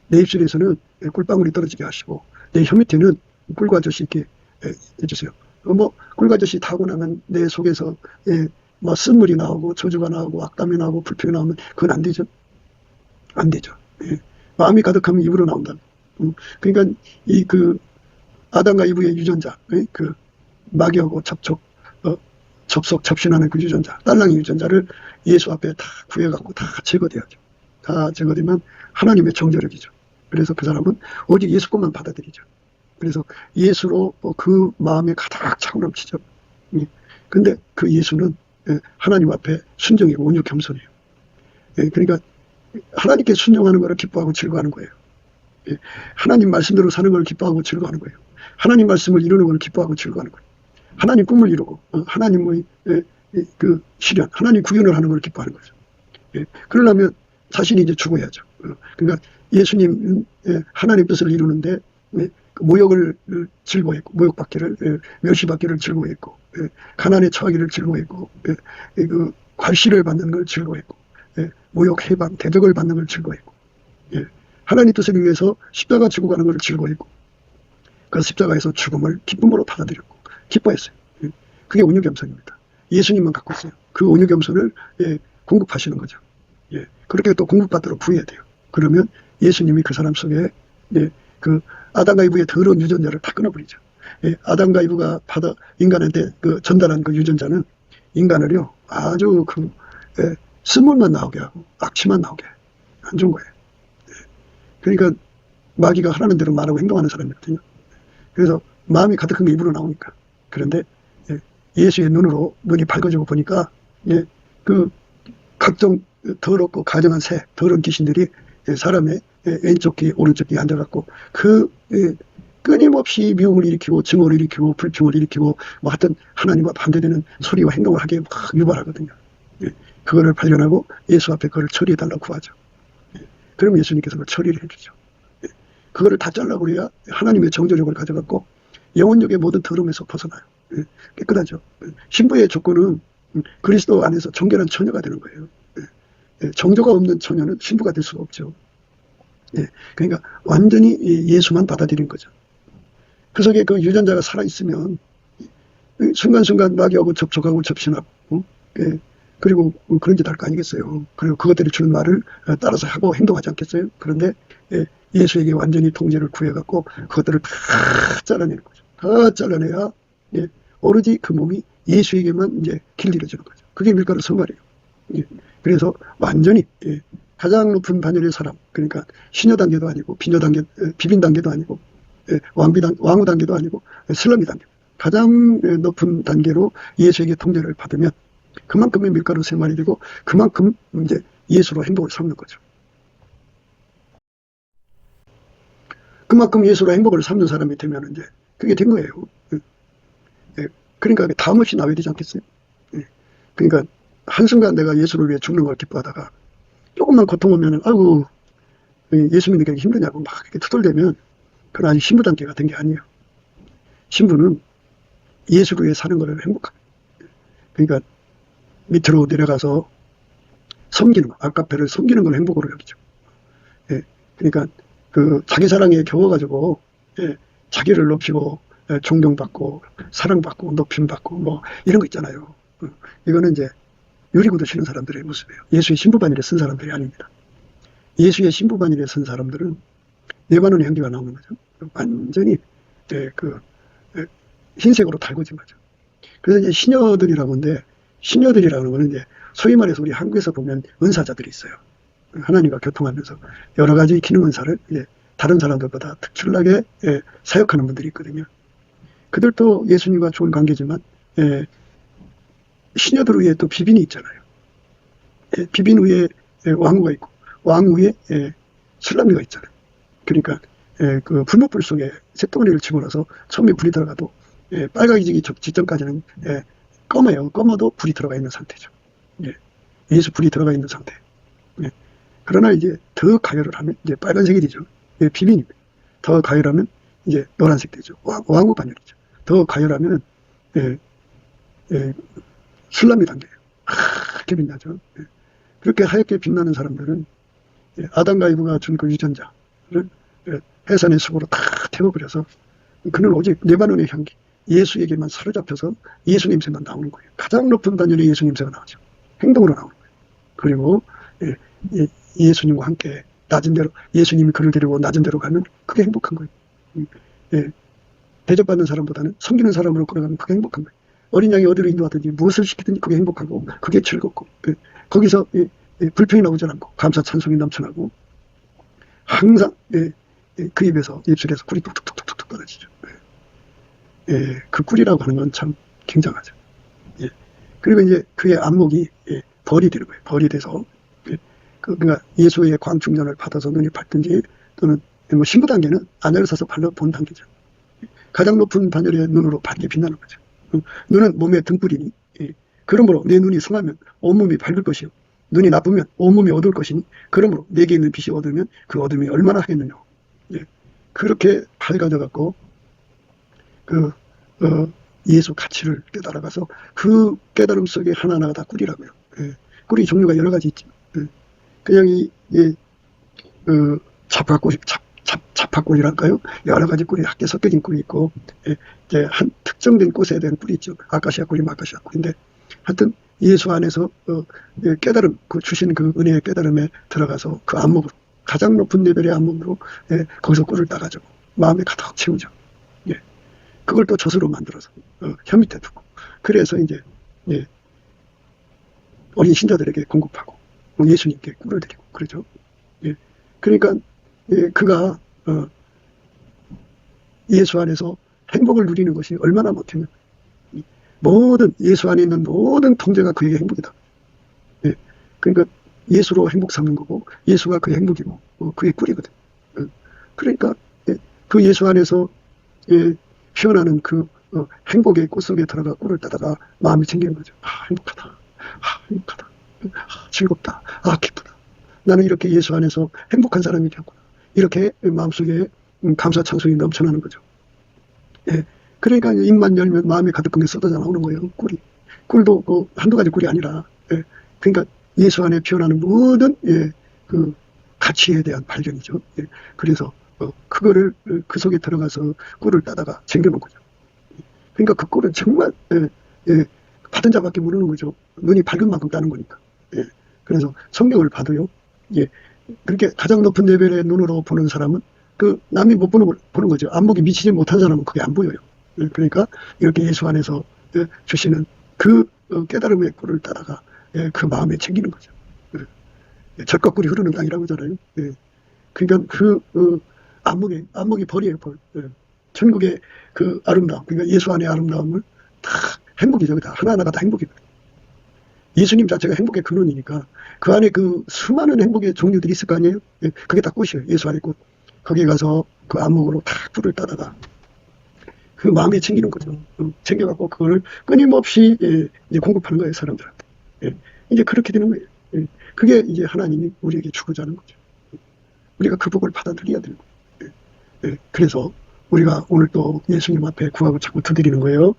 [SPEAKER 1] 내 입술에서는 꿀방울이 떨어지게 하시고 내 혀 밑에는 꿀과젖이 있게 해주세요. 뭐 꿀과젖이 타고 나면 내 속에서 뭐 쓴물이 나오고 저주가 나오고 악담이 나오고 불평이 나오면 그건 안 되죠. 안 되죠. 마음이 가득하면 입으로 나온다. 그러니까 이 그 아담과 이브의 유전자, 그 마귀하고 접속, 접신하는 그 유전자, 딸랑이 유전자를 예수 앞에 다 구해갖고 다 제거돼야죠. 다 제거되면 하나님의 정죄력이죠. 그래서 그 사람은 오직 예수 것만 받아들이죠. 그래서 예수로 그 마음에 가득 차고 넘치죠. 근데 그 예수는 하나님 앞에 순종이고 온유 겸손해요. 그러니까 하나님께 순종하는 것을 기뻐하고 즐거워하는 거예요. 하나님 말씀대로 사는 걸 기뻐하고 즐거워하는 거예요. 하나님 말씀을 이루는 걸 기뻐하고 즐거워하는 거예요. 하나님 꿈을 이루고 하나님의 그 실현, 하나님 구현을 하는 걸 기뻐하는 거죠. 그러려면 자신이 이제 죽어야죠. 그러니까 예수님 하나님 뜻을 이루는데 모욕을 즐거워했고, 모욕받기를, 멸시받기를 즐거워했고, 가난에 처하기를 즐거워했고, 그 괄시를 받는 걸 즐거워했고, 모욕, 해방, 대적을 받는 걸 즐거워했고, 하나님 뜻을 위해서 십자가 지고 가는 걸 즐거워했고, 그 십자가에서 죽음을 기쁨으로 받아들였고, 기뻐했어요. 그게 온유겸손입니다. 예수님만 갖고 있어요. 그 온유겸손을 공급하시는 거죠. 그렇게 또 공급받도록 구해야 돼요. 그러면 예수님이 그 사람 속에 그 아담과 이브의 더러운 유전자를 다 끊어버리죠. 아담과 이브가 인간한테 그 전달한 그 유전자는 인간을요 아주 그 쓴물만 나오게 하고 악취만 나오게 안 좋은 거예요. 그러니까 마귀가 하라는 대로 말하고 행동하는 사람이거든요. 그래서 마음이 가득한 게 입으로 나오니까. 그런데 예수의 눈으로 눈이 밝아지고 보니까 그 각종 더럽고 가증한 새, 더러운 귀신들이 사람의 왼쪽 귀, 오른쪽 귀에 앉아갖고 그 끊임없이 미움을 일으키고 증오를 일으키고 불평을 일으키고 뭐 하여튼 하나님과 반대되는 소리와 행동을 하게 막 유발하거든요. 그거를 발견하고 예수 앞에 그걸 처리해달라고 구하죠. 그러면 예수님께서 그걸 처리를 해주죠. 그거를 다 잘라버려야 하나님의 정죄력을 가져갖고 영혼력의 모든 더러움에서 벗어나요. 깨끗하죠. 신부의 조건은 그리스도 안에서 정결한 처녀가 되는 거예요. 정조가 없는 처녀는 신부가 될 수가 없죠. 그러니까 완전히 예수만 받아들인 거죠. 그 속에 그 유전자가 살아있으면 순간순간 마귀하고 접촉하고 접신하고 그리고 그런 짓 할 거 아니겠어요. 그리고 그것들이 주는 말을 따라서 하고 행동하지 않겠어요. 그런데 예수에게 완전히 통제를 구해갖고 그것들을 다 잘라내는 거죠. 다 잘라내야 오로지 그 몸이 예수에게만 이제 길들여지는 거죠. 그게 밀가루 성말이에요. 그래서 완전히 가장 높은 단열의 사람, 그러니까 신여 단계도 아니고 비녀 단계, 비빈 단계도 아니고 왕후 단계도 아니고 슬라미 단계, 가장 높은 단계로 예수에게 통제를 받으면 그만큼의 밀가루 생활이 되고 그만큼 이제 예수로 행복을 삼는 거죠. 그만큼 예수로 행복을 삼는 사람이 되면 이제 그게 된 거예요. 그러니까 다음 없이 나와야 되지 않겠어요? 그러니까 한순간 내가 예수를 위해 죽는 걸 기뻐하다가 조금만 고통 오면은 아이고 예수 믿는 게 힘드냐고 막 이렇게 투덜대면 그건 아직 신부 단계가 된 게 아니에요. 신부는 예수를 위해 사는 걸 행복합니다. 그러니까 밑으로 내려가서 섬기는 거, 아까페를 섬기는 걸 행복으로 여기죠. 그러니까 그 자기 사랑에 겨워가지고 자기를 높이고 존경받고 사랑받고 높임받고 뭐 이런 거 있잖아요. 이거는 이제 유리구두 신는 사람들의 모습이에요. 예수의 신부반일에 쓴 사람들이 아닙니다. 예수의 신부반일에 쓴 사람들은 네바논의 향기가 나오는 거죠. 완전히 그 흰색으로 달궈진 거죠. 그래서 이제 시녀들이라고 하는데, 시녀들이라는 거는 이제 소위 말해서 우리 한국에서 보면 은사자들이 있어요. 하나님과 교통하면서 여러 가지 기능 은사를 다른 사람들보다 특출나게 사역하는 분들이 있거든요. 그들도 예수님과 좋은 관계지만 시녀들 위에 또 비빈이 있잖아요. 비빈 위에 왕후가 있고 왕 위에 술람이가 있잖아요. 그러니까 그 불목불 속에 쇳덩어리를 집어넣어서 처음에 불이 들어가도 빨가지기 직전까지는 검어요. 검어도 불이 들어가 있는 상태죠. 예수 불이 들어가 있는 상태. 그러나 이제 더 가열을 하면 이제 빨간색이 되죠. 비빈입니다. 더 가열하면 이제 노란색 되죠. 왕후 반열이죠. 더 가열하면 술람이 단계예요. 하얗게 빛나죠. 그렇게 하얗게 빛나는 사람들은 아담과 이브가 준 그 유전자를 해산의 숲으로 다 태워버려서 그는 오직 레바논의 향기, 예수에게만 사로잡혀서 예수 냄새만 나오는 거예요. 가장 높은 단열에 예수 냄새가 나오죠. 행동으로 나오는 거예요. 그리고 예수님과 함께 낮은 데로, 예수님이 그를 데리고 낮은 데로 가면 그게 행복한 거예요. 대접받는 사람보다는 섬기는 사람으로 걸어가면 그게 행복한 거예요. 어린 양이 어디로 인도하든지 무엇을 시키든지 그게 행복하고 그게 즐겁고 거기서 불평이 나오지 않고 감사 찬송이 넘쳐나고 항상 그 입술에서 꿀이 뚝뚝뚝뚝뚝 떨어지죠. 그 꿀이라고 하는 건 참 굉장하죠. 그리고 이제 그의 안목이 벌이 되는 거예요. 벌이 돼서 그러니까 예수의 광충전을 받아서 눈이 밝든지 또는 뭐 신부 단계는 안약을 사서 발로 본 단계죠. 가장 높은 단열의 눈으로 밝게 빛나는 거죠. 눈은 몸의 등불이니 그러므로 내 눈이 성하면 온몸이 밝을 것이요 눈이 나쁘면 온몸이 어두울 것이니 그러므로 내게 있는 빛이 어두우면 그 어둠이 얼마나 하겠느냐. 그렇게 밝아져 갖고 예수 가치를 깨달아가서 그 깨달음 속에 하나하나가 다 꿀이라고요. 꿀이 종류가 여러 가지 있죠. 그냥 자파꿀이랄까요? 여러 가지 꿀이 함께 섞여진 꿀이 있고, 이제 한 특정된 꽃에 대한 꿀이 있죠. 아카시아 꿀이면 아카시아 꿀인데, 하여튼 예수 안에서 깨달음, 그 주신 그 은혜의 깨달음에 들어가서 그 안목으로, 가장 높은 레벨의 안목으로 거기서 꿀을 따가지고 마음에 가득 채우죠. 그걸 또 젖으로 만들어서 혀 밑에 두고, 그래서 이제 어린 신자들에게 공급하고 예수님께 꿀을 드리고 그러죠. 그러니까 그가 예수 안에서 행복을 누리는 것이 얼마나 못하면 모든 예수 안에 있는 모든 통제가 그에게 행복이다. 그러니까 예수로 행복 삼는 거고 예수가 그의 행복이고 그의 꿀이거든. 그러니까 그 예수 안에서 피어나는 그 행복의 꽃 속에 들어가 꿀을 따다가 마음이 챙기는 거죠. 행복하다. 행복하다. 즐겁다. 기쁘다. 나는 이렇게 예수 안에서 행복한 사람이 되었구나. 이렇게 마음속에 감사 찬송이 넘쳐나는 거죠. 그러니까 입만 열면 마음이 가득한 게 쏟아져 나오는 거예요. 꿀이. 꿀도 한두 가지 꿀이 아니라 그러니까 예수 안에 피어나는 모든 그 가치에 대한 발견이죠. 그래서 그거를 그 속에 들어가서 꿀을 따다가 챙겨놓은 거죠. 그러니까 그 꿀은 정말 받은 자밖에 모르는 거죠. 눈이 밝은 만큼 따는 거니까. 그래서 성경을 봐도요. 그렇게 가장 높은 레벨의 눈으로 보는 사람은 그 남이 못 보는 거죠. 안목이 미치지 못한 사람은 그게 안 보여요. 그러니까 이렇게 예수 안에서 주시는 그 깨달음의 꿀을 따다가 그 마음에 챙기는 거죠. 젖과 꿀이 흐르는 땅이라고 하잖아요. 그러니까 그 안목이 벌이에요, 벌. 천국의 그 아름다움, 그러니까 예수 안의 아름다움을 다 행복이죠. 다 하나하나가 다 행복이거든요. 예수님 자체가 행복의 근원이니까 그 안에 그 수많은 행복의 종류들이 있을 거 아니에요. 그게 다 꽃이에요. 예수 안의 꽃. 거기에 가서 그 안목으로 다 꿀을 따다가 그 마음에 챙기는 거죠. 챙겨갖고 그거를 끊임없이 이제 공급하는 거예요, 사람들한테. 이제 그렇게 되는 거예요. 그게 이제 하나님이 우리에게 주고자 하는 거죠. 우리가 그 복을 받아들여야 되는 거예요. 그래서 우리가 오늘 또 예수님 앞에 구하고 자꾸 두드리는 거예요.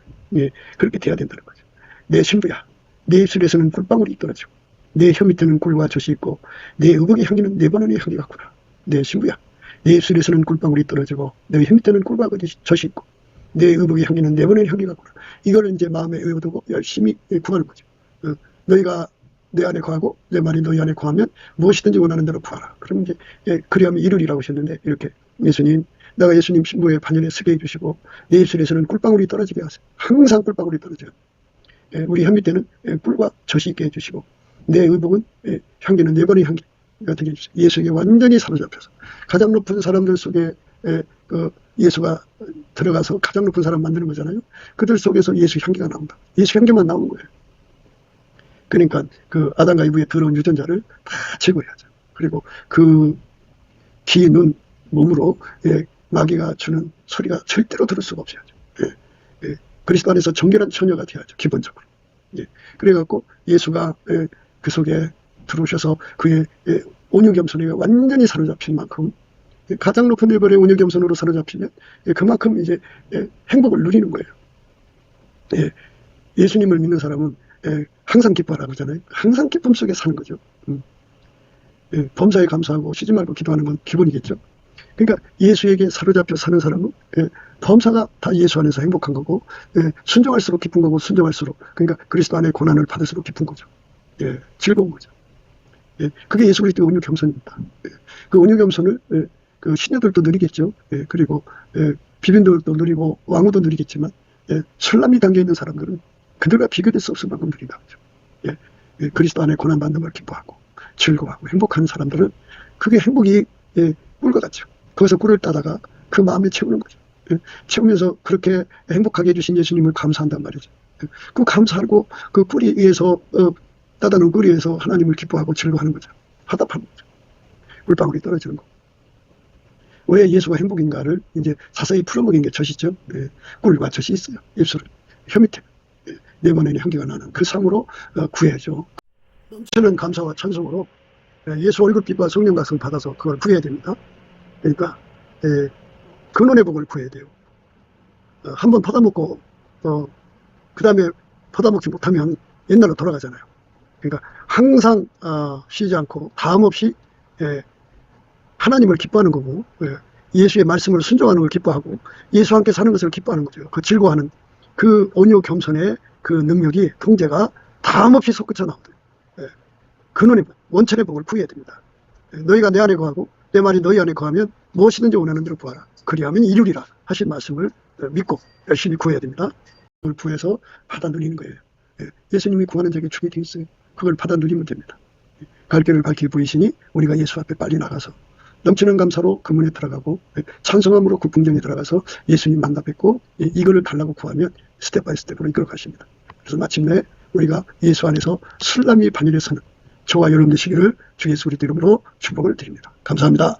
[SPEAKER 1] 그렇게 돼야 된다는 거죠. 내 신부야, 내 입술에서는 꿀방울이 떨어지고 내 혀 밑에는 꿀과 젖이 있고 내 의복의 향기는 레바논의 향기 같구나. 내 신부야, 내 입술에서는 꿀방울이 떨어지고 내 혀 밑에는 꿀과 젖이 있고 내 의복의 향기는 레바논의 향기 같구나. 이걸 이제 마음에 외워두고 열심히 구하는 거죠. 너희가 내 안에 거하고 내 말이 너희 안에 거하면 무엇이든지 원하는 대로 구하라. 그럼 이제 그리하면 이루리라고 하셨는데 이렇게 예수님, 내가 예수님 신부의 반열에 서게 해주시고 내 입술에서는 꿀방울이 떨어지게 하세요. 항상 꿀방울이 떨어져요. 우리 혀 밑에는 꿀과 젖이 있게 해주시고 내 의복은 향기는 레바논의 향기, 되게 해주세요. 예수에게 완전히 사로잡혀서 가장 높은 사람들 속에 예수가 들어가서 가장 높은 사람 만드는 거잖아요. 그들 속에서 예수 향기가 나온다. 예수 향기만 나오는 거예요. 그러니까 그 아담과 이브의 더러운 유전자를 다 제거해야죠. 그리고 그 귀, 눈, 몸으로 마귀가 주는 소리가 절대로 들을 수가 없어야죠. 그리스도 안에서 정결한 처녀가 되어야죠. 기본적으로. 그래갖고 예수가 그 속에 들어오셔서 그의 온유겸손에 완전히 사로잡힌 만큼 가장 높은 레벨의 온유겸손으로 사로잡히면 그만큼 이제 행복을 누리는 거예요. 예수님을 믿는 사람은 항상 기뻐하라고 하잖아요. 항상 기쁨 속에 사는 거죠. 범사에 감사하고 쉬지 말고 기도하는 건 기본이겠죠. 그러니까 예수에게 사로잡혀 사는 사람은 범사가 다 예수 안에서 행복한 거고, 순종할수록 기쁜 거고, 순종할수록 그러니까 그리스도 안에 고난을 받을수록 기쁜 거죠. 즐거운 거죠. 그게 예수 그리스도의 온유 겸손입니다. 그 온유 겸손을 그 신녀들도 누리겠죠. 그리고 비빈들도 누리고 왕후도 누리겠지만 설람이 담겨 있는 사람들은 그들과 비교될 수 없을 만큼 누린다. 그리스도 안에 고난 받는 걸 기뻐하고 즐거워하고 행복한 사람들은 그게 행복이 꿀과 같죠. 거기서 꿀을 따다가 그 마음에 채우는 거죠. 채우면서 그렇게 행복하게 해주신 예수님을 감사한단 말이죠. 그 감사하고 그 꿀이 위에서 따다 놓은 꿀 위에서 하나님을 기뻐하고 즐거워하는 거죠. 화답하는 거죠. 꿀방울이 떨어지는 거. 왜 예수가 행복인가를 이제 자세히 풀어먹인 게 젖이죠. 꿀과 젖이 있어요. 입술은 혀 밑에 내 번에는 향기가 나는 그 상으로 구해야죠. 넘치는 감사와 찬송으로 예수 얼굴빛과 성령 각성을 받아서 그걸 구해야 됩니다. 그러니까 근원의 복을 구해야 돼요. 한번 퍼다먹고 그 다음에 퍼다먹지 못하면 옛날로 돌아가잖아요. 그러니까 항상 쉬지 않고 다음 없이 하나님을 기뻐하는 거고, 예수의 말씀을 순종하는 걸 기뻐하고 예수와 함께 사는 것을 기뻐하는 거죠. 그 즐거워하는 그 온유 겸손의 그 능력이 통제가 다음 없이 솟구쳐 나오더라고요. 근원의 복, 원천의 복을 구해야 됩니다. 너희가 내 안에 거하고 내 말이 너희 안에 거하면 무엇이든지 원하는 대로 구하라. 그리하면 이루리라 하신 말씀을 믿고 열심히 구해야 됩니다. 그걸 구해서 받아 누리는 거예요. 예수님이 구하는 자에게 주게 돼 있어요. 그걸 받아 누리면 됩니다. 갈 길을 밝히 보이시니 우리가 예수 앞에 빨리 나가서 넘치는 감사로 그 문에 들어가고 찬송함으로 그 궁정에 들어가서 예수님 만나 뵙고 이거를 달라고 구하면 스텝 바이 스텝으로 이끌어 가십니다. 그래서 마침내 우리가 예수 안에서 술람이 반열에 서는 저와 여러분 되시기를 주 예수 그리스도 이름으로 축복을 드립니다. 감사합니다.